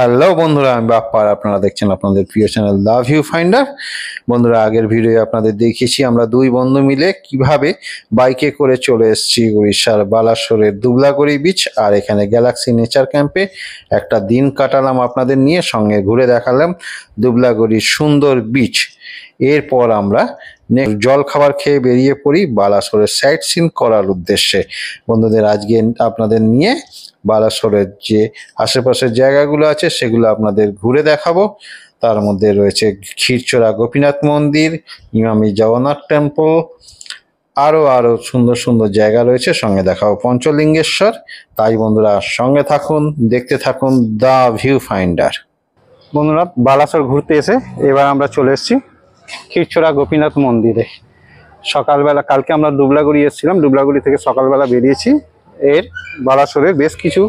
Hello বন্ধুরা, আমি বাপ্পার। আপনারা দেখছেন আপনাদের প্রিয় চ্যানেল দ্য ভিউ ফাইন্ডার। বন্ধুরা, আগের ভিডিও আপনাদের দেখিয়েছি আমরা দুই বন্ধু মিলে কিভাবে বাইকে করে চলে এসেছি উড়িষ্যার বালাসোরের দুবলাগড়ি বিচ আর এখানে গ্যালাক্সি নেচার ক্যাম্পে একটা দিন কাটালাম আপনাদের নিয়ে, সঙ্গে ঘুরে দেখালাম দুবলাগড়ির সুন্দর বিচ। এরপর আমরা জল খাবার খেয়ে বেরিয়ে পড়ি বালাসোরের সাইট সিন করার উদ্দেশ্যে। বন্ধুদের, আজকে আপনাদের নিয়ে বালাসোরের যে আশেপাশের জায়গাগুলো আছে সেগুলো আপনাদের ঘুরে দেখাবো। তার মধ্যে রয়েছে ক্ষীরচোরা গোপীনাথ মন্দির, ইমামি জগন্নাথ টেম্পল, আরো সুন্দর সুন্দর জায়গা রয়েছে। সঙ্গে দেখাবো পঞ্চলিঙ্গেশ্বর। তাই বন্ধুরা, সঙ্গে থাকুন, দেখতে থাকুন দ্য ভিউ ফাইন্ডার। বন্ধুরা, বালাসোর ঘুরতে এসে এবার আমরা চলে এসেছি ক্ষীরচোরা গোপীনাথ মন্দিরে। সকালবেলা কালকে আমরা দুবলাগড়ি এসেছিলাম, দুবলাগড়ি থেকে সকালবেলা বেরিয়েছি। এর বালাসোরের বেশ কিছু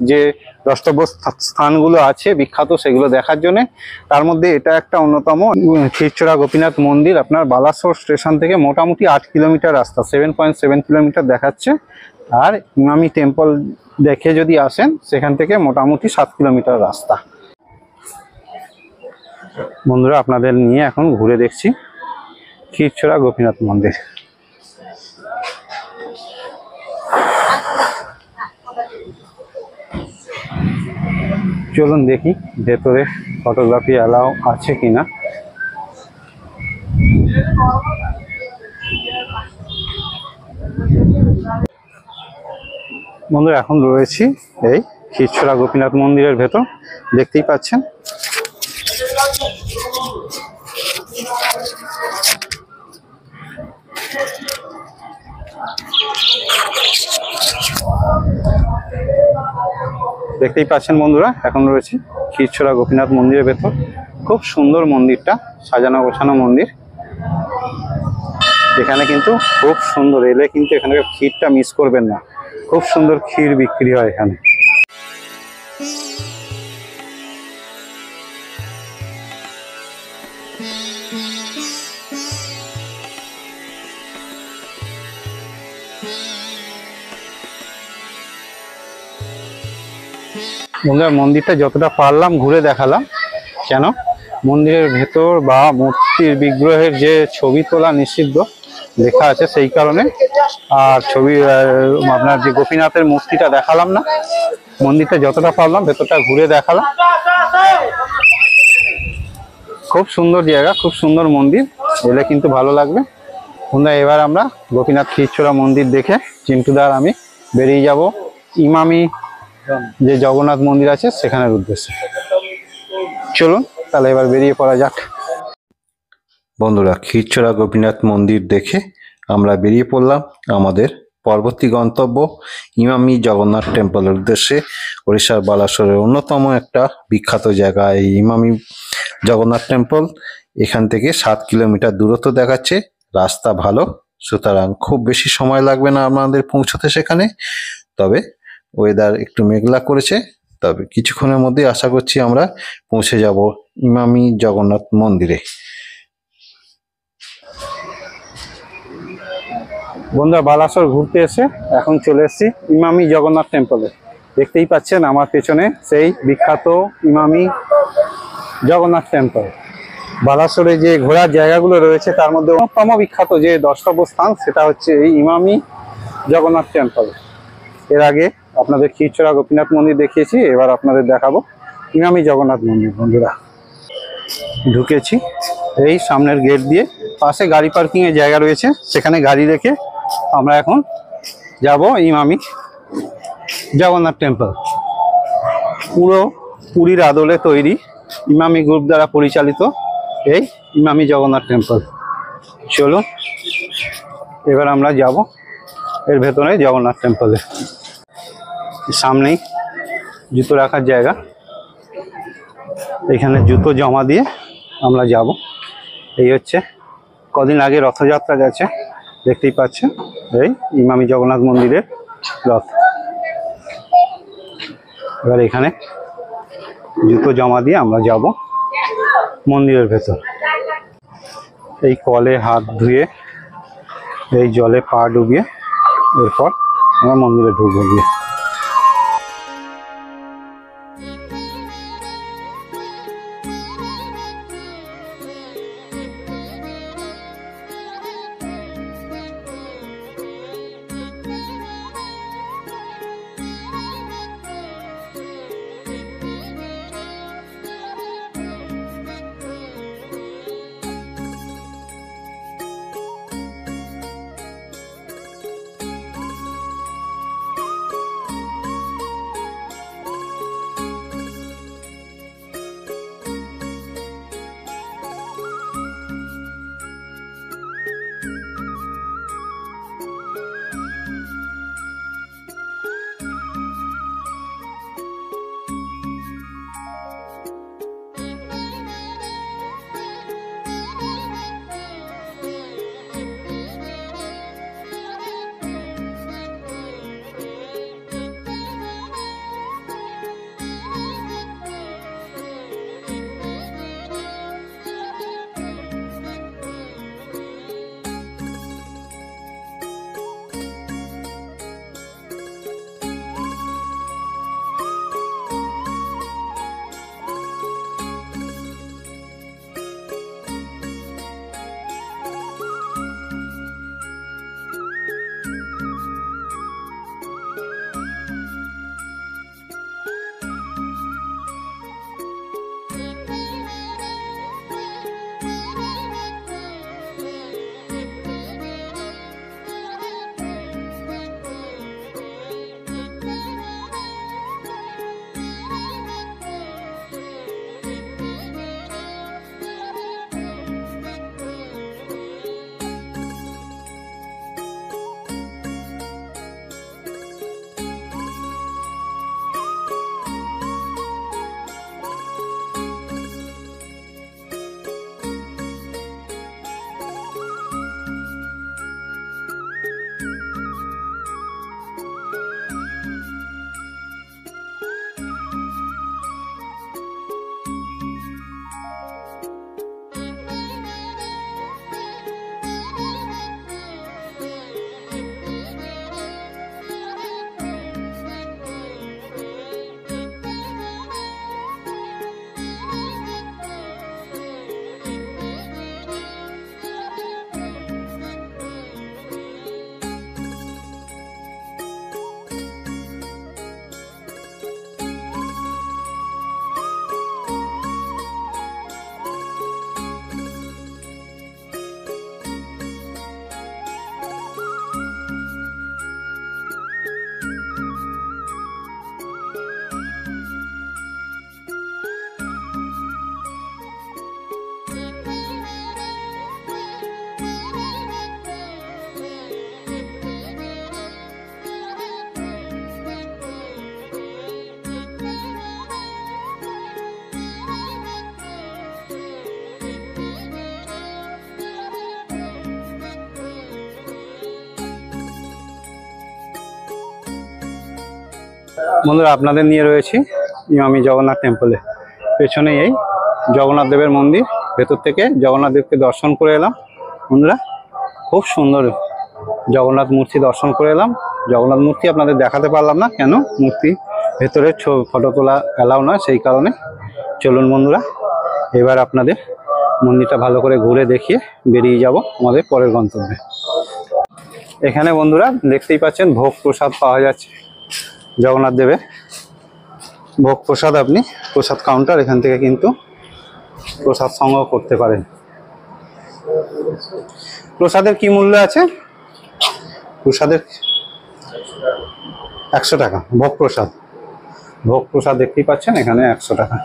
যে দ্রষ্টব্য স্থানগুলো আছে বিখ্যাত, সেগুলো দেখার জন্য। তার মধ্যে এটা একটা অন্যতম ক্ষীরচোরা গোপীনাথ মন্দির। আপনার বালাসোর স্টেশন থেকে মোটামুটি 8 কিলোমিটার রাস্তা, 7.7 কিলোমিটার দেখাচ্ছে। আর ইমামি টেম্পল দেখে যদি আসেন সেখান থেকে মোটামুটি 7 কিলোমিটার রাস্তা। বন্ধুরা, আপনাদের নিয়ে এখন ঘুরে দেখছি ক্ষীরচোরা গোপীনাথ মন্দির। চলুন দেখি ভেতরে ফটোগ্রাফি অ্যালাউ আছে কিনা। বন্ধুরা, এখন রয়েছি এই ক্ষীরচোরা গোপীনাথ মন্দিরের ভেতর, দেখতেই পাচ্ছেন। দেখতেই পাচ্ছেন বন্ধুরা, এখন রয়েছে ক্ষীরচোরা গোপীনাথ মন্দিরের ভেতর। খুব সুন্দর মন্দিরটা, সাজানো গোছানো মন্দির। এখানে কিন্তু খুব সুন্দর, এলে কিন্তু এখানকার ক্ষীরটা মিস করবেন না। খুব সুন্দর ক্ষীর বিক্রি হয় এখানে। বন্ধুরা, মন্দিরটা যতটা পারলাম ঘুরে দেখালাম। কেন, মন্দিরের ভেতর বা মূর্তির বিগ্রহের যে ছবি তোলা নিষিদ্ধ লেখা আছে সেই কারণে। আর ছবি আপনার যে গোপীনাথের মূর্তিটা দেখালাম না। মন্দিরটা যতটা পারলাম ভেতরটা ঘুরে দেখালাম। খুব সুন্দর জায়গা, খুব সুন্দর মন্দির, এলে কিন্তু ভালো লাগবে। বন্ধুরা, এবার আমরা গোপীনাথ ক্ষীরচোরা মন্দির দেখে চিন্টুদার আমি বেরিয়ে যাব ইমামি যে জগন্নাথ মন্দির আছে সেখানের উদ্দেশ্যে। চলুন তাহলে এবার বেরিয়ে পড়া যাক। বন্ধুরা, ক্ষীরচোরা গোপীনাথ মন্দির দেখে আমরা বেরিয়ে পড়লাম আমাদের পরবর্তী গন্তব্য ইমামি জগন্নাথ টেম্পলের উদ্দেশ্যে। ওড়িশার বালাসোরের অন্যতম একটা বিখ্যাত জায়গা এই ইমামি জগন্নাথ টেম্পল। এখান থেকে 7 কিলোমিটার দূরত্ব দেখাচ্ছে। রাস্তা ভালো, সুতরাং খুব বেশি সময় লাগবে না আমাদের পৌঁছতে সেখানে। তবে ওয়েদার একটু মেঘলা করেছে, তবে কিছুক্ষণের মধ্যে আশা করছি আমরা পৌঁছে যাব ইমামি জগন্নাথ মন্দিরে। বন্ধুরা, বালাসোর ঘুরতে এসে এখন চলে এসেছি ইমামি জগন্নাথ টেম্পলে। দেখতেই পাচ্ছেন আমার পেছনে সেই বিখ্যাত ইমামি জগন্নাথ টেম্পল। বালাসোরে যে ঘোরার জায়গাগুলো রয়েছে তার মধ্যে অন্যতম বিখ্যাত যে দ্রষ্টব্য স্থান সেটা হচ্ছে এই ইমামি জগন্নাথ টেম্পল। এর আগে আপনাদের ক্ষীরচোরা গোপীনাথ মন্দির দেখিয়েছি, এবার আপনাদের দেখাবো ইমামি জগন্নাথ মন্দির। বন্ধুরা, ঢুকেছি এই সামনের গেট দিয়ে। পাশে গাড়ি পার্কিং এর জায়গা রয়েছে, সেখানে গাড়ি রেখে আমরা এখন যাব ইমামি জগন্নাথ টেম্পল। পুরো পুরীর আদলে তৈরি, ইমামি গ্রুপ দ্বারা পরিচালিত এই ইমামি জগন্নাথ টেম্পল। চলুন এবার আমরা যাব এর ভেতরে জগন্নাথ টেম্পলে। সামনেই জুতো রাখার জায়গা, এখানে জুতো জমা দিয়ে আমরা যাব। এই হচ্ছে কদিন আগে রথযাত্রা গেছে, দেখতেই পাচ্ছেন এই ইমামি জগন্নাথ মন্দিরের রথ। এবার এখানে জুতো জমা দিয়ে আমরা যাব মন্দিরের ভেতর। এই কলে হাত ধুয়ে এই জলে পা ডুবিয়ে এরপর আমরা মন্দিরে ঢুকবো গিয়ে। বন্ধুরা আপনাদের নিয়ে রয়েছি ইমামি জগন্নাথ টেম্পলে। পেছনে এই জগন্নাথ দেবের মন্দির, ভেতর থেকে জগন্নাথ দেবকে দর্শন করে এলাম। বন্ধুরা খুব সুন্দর জগন্নাথ মূর্তি দর্শন করে এলাম। জগন্নাথ মূর্তি আপনাদের দেখাতে পারলাম না, কেন মূর্তি ভেতরে ফটো তোলা এলাও না, সেই কারণে। চলুন বন্ধুরা, এবার আপনাদের মন্দিরটা ভালো করে ঘুরে দেখিয়ে বেরিয়ে যাব আমাদের পরের গন্তব্যে। এখানে বন্ধুরা দেখতেই পাচ্ছেন ভোগ প্রসাদ পাওয়া যাচ্ছে জগন্নাথ দেবের। ভোগ প্রসাদ আপনি প্রসাদ কাউন্টার, এখান থেকে কিন্তু প্রসাদ সংগ্রহ করতে পারেন। প্রসাদের কি মূল্য আছে? প্রসাদের 100 টাকা ভোগ প্রসাদ। ভোগ প্রসাদ দেখতেই পাচ্ছেন এখানে 100 টাকা।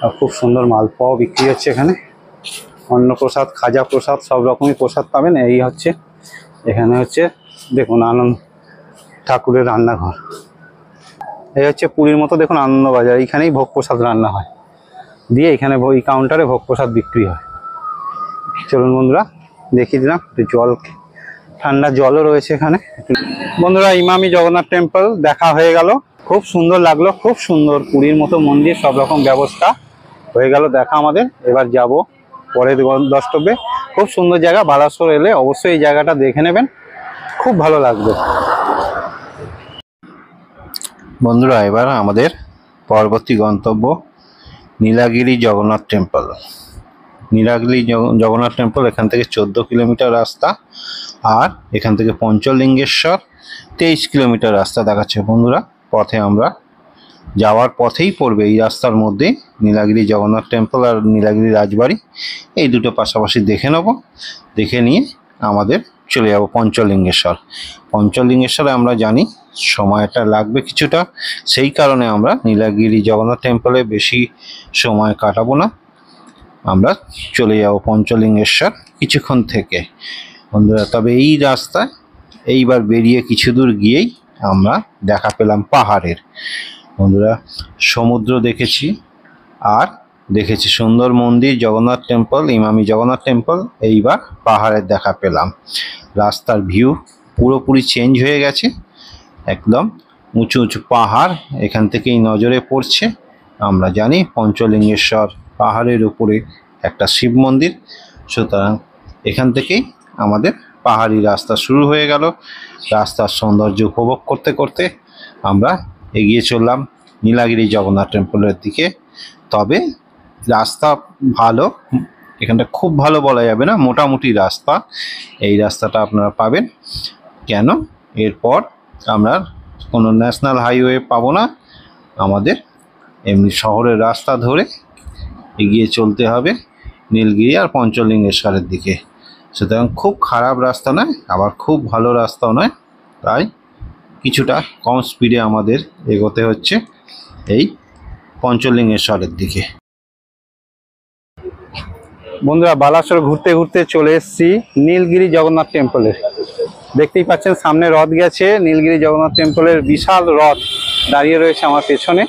আর খুব সুন্দর মালপোয়াও বিক্রি হচ্ছে এখানে। অন্ন প্রসাদ, খাজা প্রসাদ, সব রকমই প্রসাদ পাবেন। এই হচ্ছে এখানে হচ্ছে দেখুন আনন্দ ঠাকুরের রান্নাঘর। এই হচ্ছে পুরীর মতো দেখুন আনন্দবাজার, এইখানেই ভোগ প্রসাদ রান্না হয়, দিয়ে এখানে ওই কাউন্টারে ভোগ প্রসাদ বিক্রি হয়। চলুন বন্ধুরা দেখিয়ে দিলাম। একটু জল, ঠান্ডা জলও রয়েছে এখানে। বন্ধুরা ইমামি জগন্নাথ টেম্পল দেখা হয়ে গেল, খুব সুন্দর লাগলো, খুব সুন্দর পুরীর মতো মন্দির, সব রকম ব্যবস্থা হয়ে গেল দেখা আমাদের। এবার যাব পরের দ্রষ্টব্যে। খুব সুন্দর জায়গা, বালাসোর এলে অবশ্যই এই জায়গাটা দেখে নেবেন, খুব ভালো লাগবে। বন্ধুরা এবার আমাদের পরবর্তী গন্তব্য নীলাগিরি জগন্নাথ টেম্পল। নীলাগিরি জগন্নাথ টেম্পল এখান থেকে 14 কিলোমিটার রাস্তা, আর এখান থেকে পঞ্চলিঙ্গেশ্বর 23 কিলোমিটার রাস্তা দেখাচ্ছে। বন্ধুরা পথে আমরা যাওয়ার পথেই পড়বে, এই রাস্তার মধ্যে নীলাগিরি জগন্নাথ টেম্পল আর নীলাগিরি রাজবাড়ি, এই দুটো পাশাপাশি দেখে নেব। দেখে নিয়ে আমাদের চলে যাব পঞ্চলিঙ্গেশ্বর। পঞ্চলিঙ্গেশ্বরে আমরা জানি সময়টা লাগবে কিছুটা, সেই কারণে আমরা নীলাগিরি জগন্নাথ টেম্পলে বেশি সময় কাটাবো না, আমরা চলে যাব পঞ্চলিঙ্গেশ্বর কিছুক্ষণ থেকে। বন্ধুরা তবে এই রাস্তায় এইবার বেরিয়ে কিছু দূর গিয়েই আমরা দেখা পেলাম পাহাড়ের। বন্ধুরা সমুদ্র দেখেছি, আর দেখেছি সুন্দর মন্দির জগন্নাথ টেম্পল, ইমামি জগন্নাথ টেম্পল, এইবার পাহাড়ের দেখা পেলাম। রাস্তার ভিউ পুরোপুরি চেঞ্জ হয়ে গেছে, একদম উঁচু উঁচু পাহাড় এখান থেকেই নজরে পড়ছে। আমরা জানি পঞ্চলিঙ্গেশ্বর পাহাড়ের উপরে একটা শিব মন্দির, সুতরাং এখান থেকেই আমাদের পাহাড়ি রাস্তা শুরু হয়ে গেল। রাস্তার সৌন্দর্য উপভোগ করতে করতে আমরা এগিয়ে চললাম নীলাগিরি জগন্নাথ টেম্পলের দিকে। তবে রাস্তা ভালো, এখানটা খুব ভালো বলা যাবে না, মোটামুটি রাস্তা। এই রাস্তাটা আপনারা পাবেন, কেন এরপর আমরা কোনো ন্যাশনাল হাইওয়ে পাবো না, আমাদের এমনি শহরের রাস্তা ধরে এগিয়ে চলতে হবে নীলগিরি আর পঞ্চলিঙ্গেশ্বরের দিকে। সুতরাং খুব খারাপ রাস্তা নয়, আবার খুব ভালো রাস্তাও নয়, তাই কিছুটা কম স্পিডে আমাদের এগোতে হচ্ছে এই পঞ্চলিঙ্গেশ্বরের দিকে। বন্ধুরা বালাসোর ঘুরতে ঘুরতে চলে এসেছি নীলগিরি জগন্নাথ টেম্পলে। দেখতেই পাচ্ছেন সামনে রথ গেছে, নীলগিরি জগন্নাথ টেম্পলের বিশাল রথ দাঁড়িয়ে রয়েছে আমার পেছনে।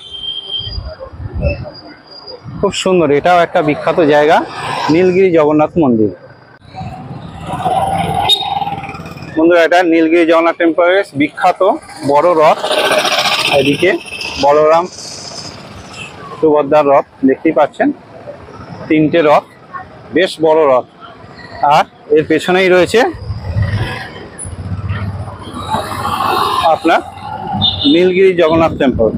খুব সুন্দর, এটাও একটা বিখ্যাত জায়গা নীলগিরি জগন্নাথ মন্দির। বন্ধুরা এটা নীলগিরি জগন্নাথ টেম্পলের বিখ্যাত বড় রথ, এদিকে বলরাম সুভদ্রার রথ দেখতেই পাচ্ছেন, 3টে রথ, বেশ বড় রথ। আর এর পেছনেই রয়েছে আপনার নীলগিরি জগন্নাথ টেম্পল।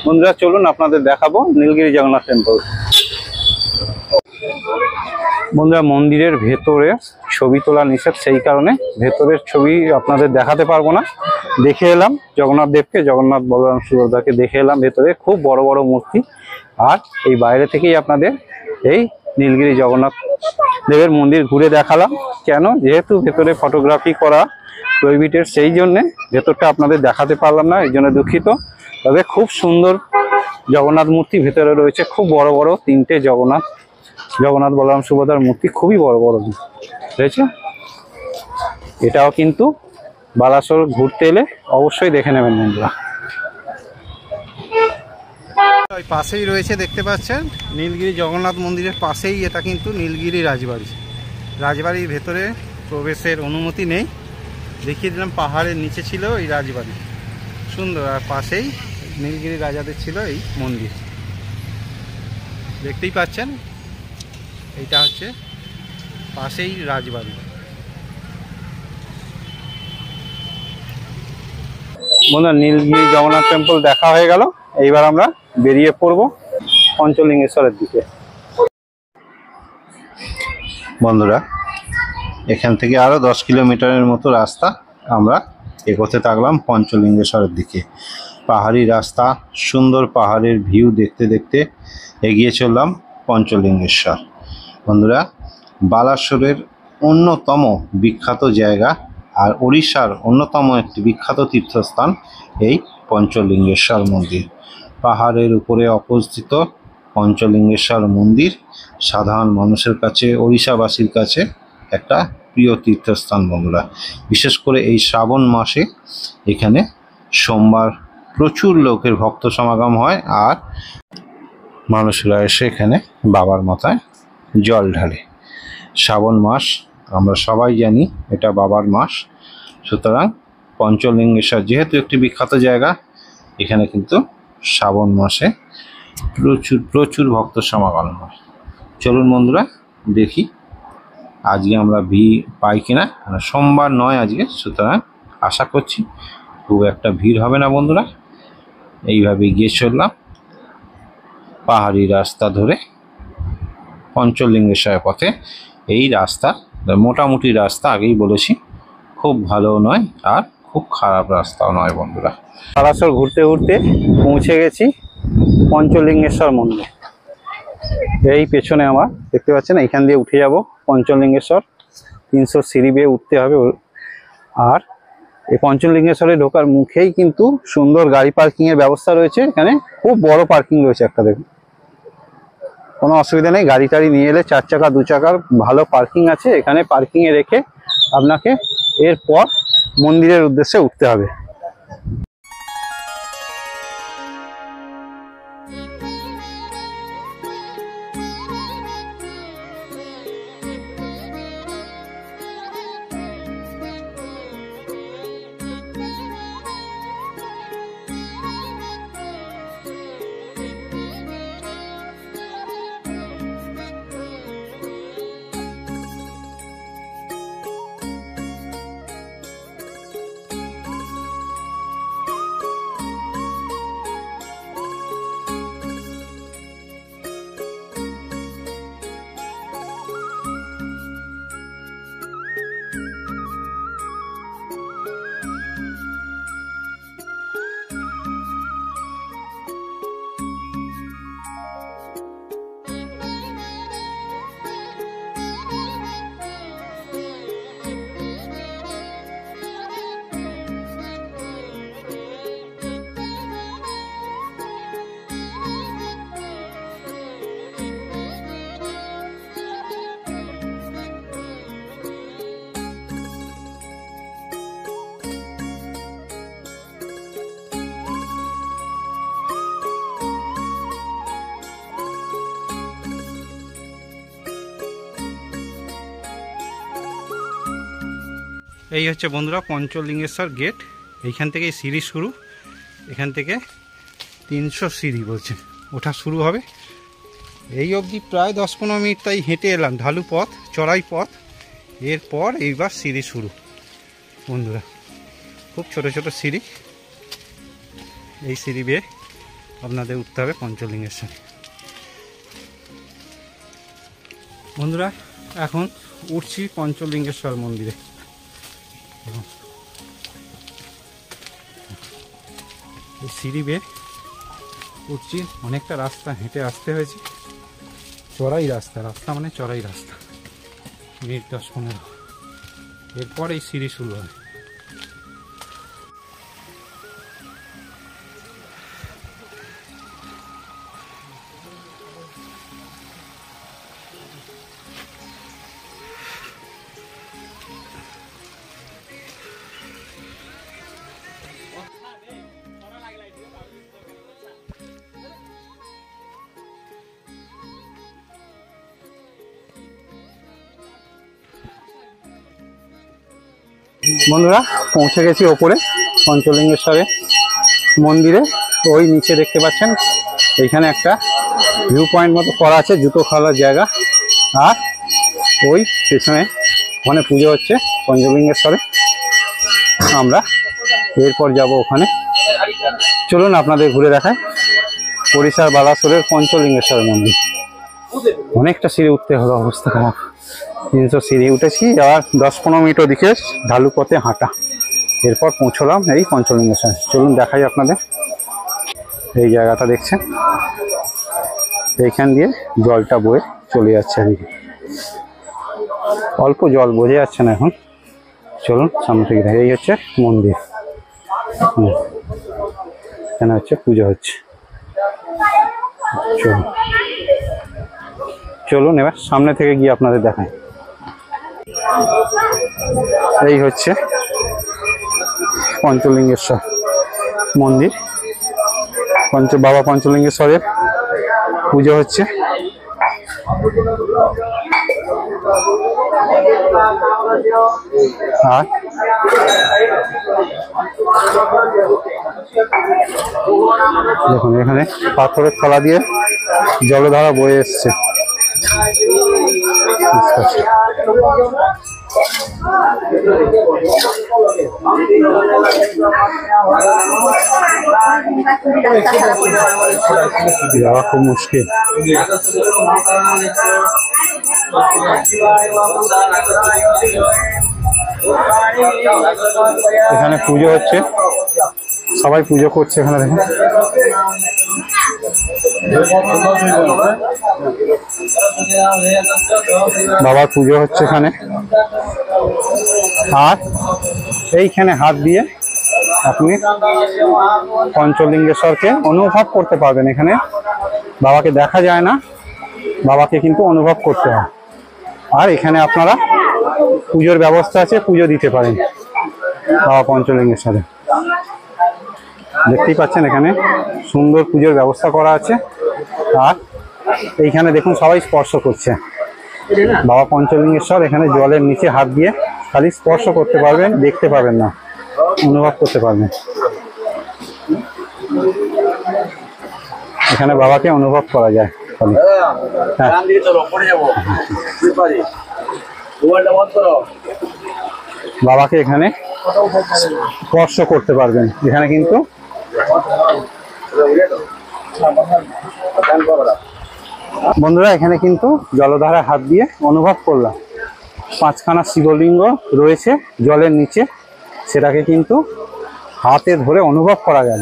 বন্ধুরা চলুন আপনাদের দেখাবো নীলগিরি জগন্নাথ টেম্পল। বন্ধুরা মন্দিরের ভেতরে ছবি তোলা নিষেধ, সেই কারণে ভেতরের ছবি আপনাদের দেখাতে পারবো না। দেখে এলাম জগন্নাথ দেবকে, জগন্নাথ বলরাম সুভদ্রাকে দেখে এলাম ভেতরে, খুব বড় বড় মূর্তি। আর এই বাইরে থেকেই আপনাদের এই নীলগিরি জগন্নাথ দেবের মন্দির ঘুরে দেখালাম, কেন যেহেতু ভেতরে ফটোগ্রাফি করা প্রহিবিটেড, সেই জন্যে ভেতরটা আপনাদের দেখাতে পারলাম না, এই জন্য দুঃখিত। তবে খুব সুন্দর জগন্নাথ মূর্তি ভেতরে রয়েছে, খুব বড় বড় 3টে জগন্নাথ বলরাম সুভদ্রার মূর্তি, খুবই বড় বড় রয়েছে। এটাও কিন্তু বালাসোর ঘুরতে এলে অবশ্যই দেখে নেবেন বন্ধুরা। ওই পাশেই রয়েছে দেখতে পাচ্ছেন নীলগিরি জগন্নাথ মন্দিরের পাশেই এটা কিন্তু নীলগিরি রাজবাড়ি। রাজবাড়ির ভেতরে প্রবেশের অনুমতি নেই, দেখিয়ে দিলাম পাহাড়ের নিচে ছিল এই রাজবাড়ি। সুন্দর। আর পাশেই নীলগিরি রাজাদের ছিল এই মন্দির, দেখতেই পাচ্ছেন। এইটা হচ্ছে পাশেই রাজবাড়ি। বন্ধুরা, নীলগিরি জগন্নাথ টেম্পল দেখা হয়ে গেল। এইবার আমরা বেরিয়ে পড়ব পঞ্চলিঙ্গেশ্বরের দিকে। বন্ধুরা, এখান থেকে আরও 10 কিলোমিটারের মতো রাস্তা আমরা এগোতে থাকলাম পঞ্চলিঙ্গেশ্বরের দিকে। পাহাড়ি রাস্তা, সুন্দর পাহাড়ের ভিউ দেখতে দেখতে এগিয়ে চললাম পঞ্চলিঙ্গেশ্বর। বন্ধুরা, বালাসোরের অন্যতম বিখ্যাত জায়গা আর ওড়িশার অন্যতম একটি বিখ্যাত তীর্থস্থান এই পঞ্চলিঙ্গেশ্বর মন্দির। পাহাড়ের উপরে অবস্থিত পঞ্চলিঙ্গেশ্বর মন্দির সাধারণ মানুষের কাছে, ওড়িশাবাসীর কাছে একটা প্রিয় তীর্থস্থান। বন্ধুরা, বিশেষ করে এই শ্রাবণ মাসে এখানে সোমবার প্রচুর লোকের ভক্ত সমাগম হয় আর মানুষরা এসে এখানে বাবার মাথায় জল ঢালে। শ্রাবণ মাস আমরা সবাই জানি এটা বাবার মাস, সুতরাং পঞ্চলিঙ্গেশ্বর যেহেতু একটি বিখ্যাত জায়গা, এখানে কিন্তু শ্রাবণ মাসে প্রচুর প্রচুর ভক্ত সমাগম হয়। চলুন বন্ধুরা, দেখি আজকে আমরা ভিড় পাই কিনা। সোমবার নয় আজকে, সুতরাং আশা করছি খুব একটা ভিড় হবে না। বন্ধুরা, এইভাবে গিয়ে চললাম পাহাড়ি রাস্তা ধরে পঞ্চলিঙ্গেশ্বরের পথে। এই রাস্তা মোটামুটি রাস্তা, আগেই বলেছি, খুব ভালো নয় আর খুব খারাপ রাস্তাও নয়। বন্ধুরা, বালাসোর ঘুরতে ঘুরতে পৌঁছে গেছি পঞ্চলিঙ্গেশ্বর মন্দির। এই পেছনে আমার দেখতে পাচ্ছেন, এইখান দিয়ে উঠে যাব পঞ্চলিঙ্গেশ্বর। 300 সিঁড়ি বেয়ে উঠতে হবে। আর এই পঞ্চলিঙ্গেশ্বরে ঢোকার মুখেই কিন্তু সুন্দর গাড়ি পার্কিং এর ব্যবস্থা রয়েছে। এখানে খুব বড় পার্কিং রয়েছে একটা, দেখুন, কোনো অসুবিধা নেই। গাড়ি টাড়ি নিয়ে এলে 4 চাকা 2 চাকার ভালো পার্কিং আছে। এখানে পার্কিং এ রেখে আপনাকে এরপর মন্দিরের উদ্দেশ্যে উঠতে হবে। এই হচ্ছে বন্ধুরা পঞ্চলিঙ্গেশ্বর গেট। এইখান থেকে সিঁড়ি শুরু। এখান থেকে 300 সিঁড়ি বলছে ওঠা শুরু হবে। এই অবধি প্রায় 10-15 মিনিট তাই হেঁটে এলাম, ঢালু পথ, চড়াই পথ। এরপর এইবার সিঁড়ি শুরু। বন্ধুরা, খুব ছোট ছোট সিঁড়ি। এই সিঁড়ি বেয়ে আপনাদের উঠতে হবে পঞ্চলিঙ্গেশ্বর। বন্ধুরা, এখন উঠছি পঞ্চলিঙ্গেশ্বর মন্দিরে। এই সিঁড়ি বেয়ে উঠছি, অনেকটা রাস্তা হেঁটে আসতে হয়েছে। চড়াই রাস্তা, রাস্তা মানে চড়াই রাস্তা। মিনিট 10-15, এরপর এই সিঁড়ি শুরু হয়। বন্ধুরা, পৌঁছে গেছি ওপরে পঞ্চলিঙ্গেশ্বরে। মন্দিরে ওই নিচে দেখতে পাচ্ছেন এইখানে একটা ভিউ পয়েন্ট মতো করা আছে, জুতো খাওয়ার জায়গা। আর ওই পেছনে ওখানে পুজো হচ্ছে পঞ্চলিঙ্গেশ্বরে। আমরা এরপর যাব ওখানে। চলুন আপনাদের ঘুরে দেখায় ওড়িশার বালাসোরের পঞ্চলিঙ্গেশ্বর মন্দির। অনেকটা সিঁড়ি উঠতে হলো, অবস্থা খারাপ। 300 সিঁড়ি উঠেছি, আর 10-15 মিনিট ওদিকে ঢালু পথে হাঁটা। এরপর পৌঁছলাম এই পঞ্চলিঙ্গেশ্বর। চলুন দেখাই আপনাদের। এই জায়গাটা দেখছেন, এইখান দিয়ে জলটা বয়ে চলে যাচ্ছে এদিকে। অল্প জল বোঝা যাচ্ছে না এখন। চলুন সামনে থেকে দেখে। এই হচ্ছে মন্দির, এখানে হচ্ছে পুজো হচ্ছে। চলুন এবার সামনে থেকে গিয়ে আপনাদের দেখাই। এই হচ্ছে পঞ্চলিঙ্গেশ্বর মন্দির। বাবা পঞ্চলিঙ্গেশ্বরের পুজো হচ্ছে। আর দেখুন এখানে পাথরের তলা দিয়ে জলধারা বয়ে এসছে। যাওয়া খুব মুশকিল। এখানে পুজো হচ্ছে, সবাই পুজো করছে এখানে। দেখুন বাবার পুজো হচ্ছে এখানে। আর এইখানে হাত দিয়ে আপনি পঞ্চলিঙ্গেশ্বরকে অনুভব করতে পারবেন। এখানে বাবাকে দেখা যায় না, বাবাকে কিন্তু অনুভব করতে হয়। আর এখানে আপনারা পুজোর ব্যবস্থা আছে, পুজো দিতে পারেন বাবা পঞ্চলিঙ্গেশ্বরে। দেখতেই পাচ্ছেন এখানে সুন্দর পুজোর ব্যবস্থা করা আছে। আর এইখানে দেখুন সবাই স্পর্শ করছে বাবা পঞ্চলিঙ্গেশ্বর। এখানে জলের নিচে হাত দিয়ে খালি স্পর্শ করতে পারবেন, দেখতে পাবেন না, অনুভব করতে পারবেন। এখানে বাবাকে অনুভব করা যায় খালি। হ্যাঁ, বাবাকে এখানে স্পর্শ করতে পারবেন। এখানে কিন্তু বন্ধুরা এখানে কিন্তু জলধারা হাত দিয়ে অনুভব করলাম। 5খানা শিবলিঙ্গ রয়েছে জলের নিচে, সেটাকে কিন্তু হাতে ধরে অনুভব করা গেল।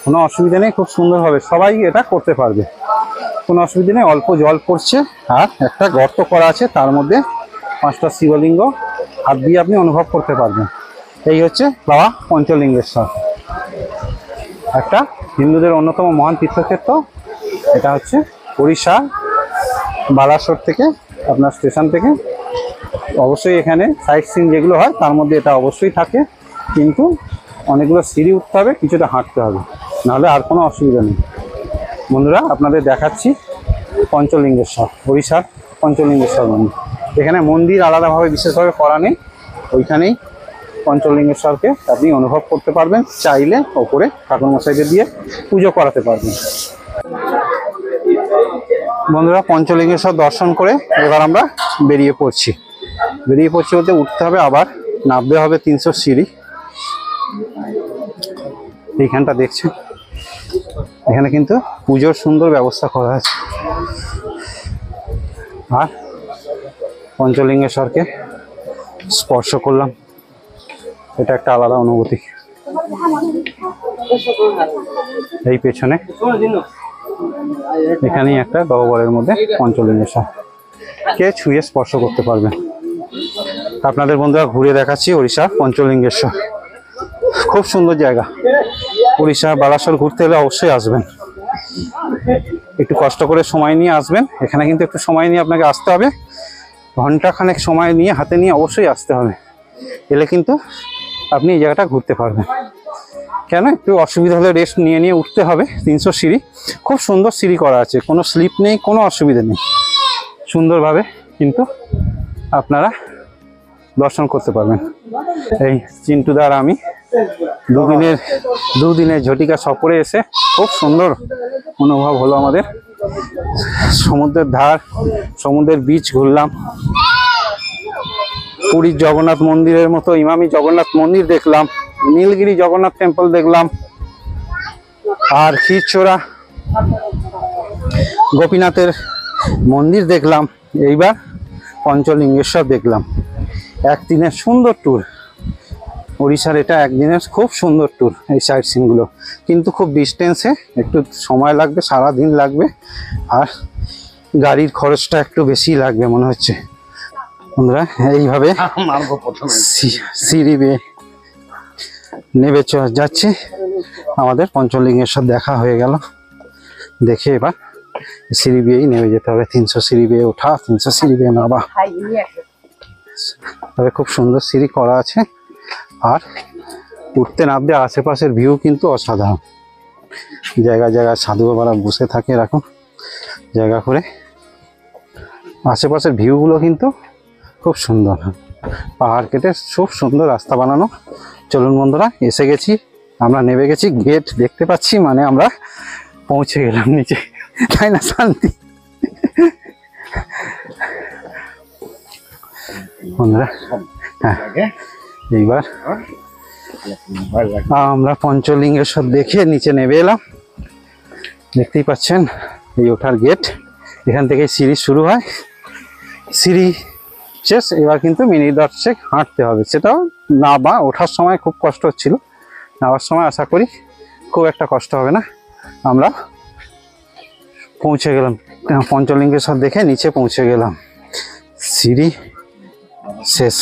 কোনো অসুবিধা নেই, খুব সুন্দরভাবে সবাই এটা করতে পারবে, কোনো অসুবিধা নেই। অল্প জল পড়ছে আর একটা গর্ত করা আছে, তার মধ্যে 5টা শিবলিঙ্গ হাত দিয়ে আপনি অনুভব করতে পারবেন। এই হচ্ছে বাবা পঞ্চলিঙ্গেশ্বর, একটা হিন্দুদের অন্যতম মহান তীর্থক্ষেত্র। এটা হচ্ছে ওড়িশা বালাসোর থেকে, আপনার স্টেশন থেকে। অবশ্যই এখানে সাইট সিন যেগুলো হয় তার মধ্যে এটা অবশ্যই থাকে, কিন্তু অনেকগুলো সিঁড়ি উঠতে হবে, কিছুটা হাঁটতে হবে, নাহলে আর কোনো অসুবিধা নেই। বন্ধুরা আপনাদের দেখাচ্ছি পঞ্চলিঙ্গেশ্বর, ওড়িশার পঞ্চলিঙ্গেশ্বর মন্দির। এখানে মন্দির আলাদাভাবে বিশেষভাবে করা নেই, ওইখানেই পঞ্চলিঙ্গেশ্বরকে আপনি অনুভব করতে পারবেন। চাইলে ওপরে ঠাকুরমশাইকে দিয়ে পুজো করাতে পারবেন। বন্ধুরা পঞ্চলিঙ্গেশ্বর দর্শন করে এবার আমরা বেরিয়ে পড়ছি বলতে উঠতে হবে, আবার নামতে হবে 300 সিঁড়ি। এইখানটা দেখছেন, এখানে কিন্তু পুজোর সুন্দর ব্যবস্থা করা আছে। আর পঞ্চলিঙ্গেশ্বরকে স্পর্শ করলাম, এটা একটা আলাদা অনুভূতি। এই পেছনে এখানেই একটা গহ্বরের মধ্যে পঞ্চলিঙ্গেশ্বর কে ছুঁয়ে স্পর্শ করতে পারবেন। আপনাদের বন্ধুরা ঘুরে দেখাচ্ছি ওড়িশার পঞ্চলিঙ্গেশ্বর। খুব সুন্দর জায়গা। ওড়িশা বালাসোর ঘুরতে হলে অবশ্যই আসবেন, একটু কষ্ট করে সময় নিয়ে আসবেন। এখানে কিন্তু একটু সময় নিয়ে আপনাকে আসতে হবে, ঘন্টাখানেক সময় নিয়ে হাতে নিয়ে অবশ্যই আসতে হবে। এলে কিন্তু আপনি এই জায়গাটা ঘুরতে পারবেন। কেন, একটু অসুবিধা হলে রেস্ট নিয়ে নিয়ে উঠতে হবে। 300 সিঁড়ি, খুব সুন্দর সিঁড়ি করা আছে, কোনো স্লিপ নেই, কোনো অসুবিধা নেই। সুন্দরভাবে কিন্তু আপনারা দর্শন করতে পারবেন। এই চিন্টুদার আমি দুদিনের ঝটিকা সফরে এসে খুব সুন্দর অনুভব হলো আমাদের। সমুদ্রের ধার, সমুদ্রের বিচ ঘুরলাম, পুরীর জগন্নাথ মন্দিরের মতো ইমামি জগন্নাথ মন্দির দেখলাম, নীলগিরি জগন্নাথ টেম্পল দেখলাম, আর ক্ষীরচোরা গোপীনাথের মন্দির দেখলাম। এইবার পঞ্চলিঙ্গেশ্বর দেখলাম। একদিনের সুন্দর ট্যুর উড়িষ্যার, এটা একদিনের খুব সুন্দর ট্যুর। এই সাইট সিনগুলো কিন্তু খুব ডিস্টেন্সে, একটু সময় লাগবে, সারা দিন লাগবে, আর গাড়ির খরচটা একটু বেশি লাগবে মনে হচ্ছে। বন্ধুরা এইভাবে সিঁড়ি বেয়ে নেমে যাচ্ছে। আমাদের পঞ্চলিঙ্গেশ্বর দেখা হয়ে গেল। দেখে এবার সিঁড়ি বেয়েই নেমে যেতে হবে। 300 সিঁড়ি বেয়ে ওঠা, 300 সিঁড়ি বেয়ে নামা। তবে খুব সুন্দর সিঁড়ি করা আছে, আর উঠতে নামতে আশেপাশের ভিউ কিন্তু অসাধারণ। জায়গায় জায়গায় সাধু বাবারা বসে থাকে এরকম জায়গা করে। আশেপাশের ভিউগুলো কিন্তু খুব সুন্দর, পাহাড় কেটে খুব সুন্দর রাস্তা বানানো। চলুন বন্ধুরা, এসে গেছি, আমরা নেমে গেছি, গেট দেখতে পাচ্ছি, মানে আমরা পৌঁছে গেলাম নিচে, তাই না শান্তি? বন্ধুরা হ্যাঁ, এইবার আমরা পঞ্চলিঙ্গেশ্বর দেখে নিচে নেমে এলাম। দেখতেই পাচ্ছেন এই ওঠার গেট, এখান থেকে সিঁড়ি শুরু হয়, সিঁড়ি শেষ। এবার কিন্তু মিনিট 10 হাঁটতে হবে। সেটাও নামা ওঠার সময় খুব কষ্ট হচ্ছিল, নামার সময় আশা করি খুব একটা কষ্ট হবে না। আমরা পৌঁছে গেলাম পঞ্চলিঙ্গেশ্বর দেখে, নিচে পৌঁছে গেলাম, সিঁড়ি শেষ।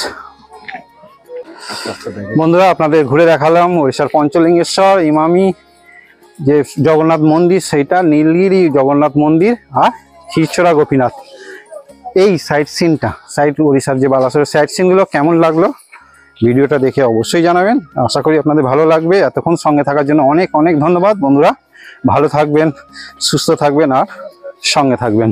বন্ধুরা আপনাদের ঘুরে দেখালাম উড়িষ্যার পঞ্চলিঙ্গেশ্বর, ইমামি যে জগন্নাথ মন্দির সেইটা, নীলগিরি জগন্নাথ মন্দির, আর ক্ষীরচোরা গোপীনাথ। এই সাইট সিনটা, উড়িষ্যার যে বালাসোরের সাইট সিনগুলো কেমন লাগলো ভিডিওটা দেখে অবশ্যই জানাবেন। আশা করি আপনাদের ভালো লাগবে। এতক্ষণ সঙ্গে থাকার জন্য অনেক অনেক ধন্যবাদ বন্ধুরা। ভালো থাকবেন, সুস্থ থাকবেন, আর সঙ্গে থাকবেন।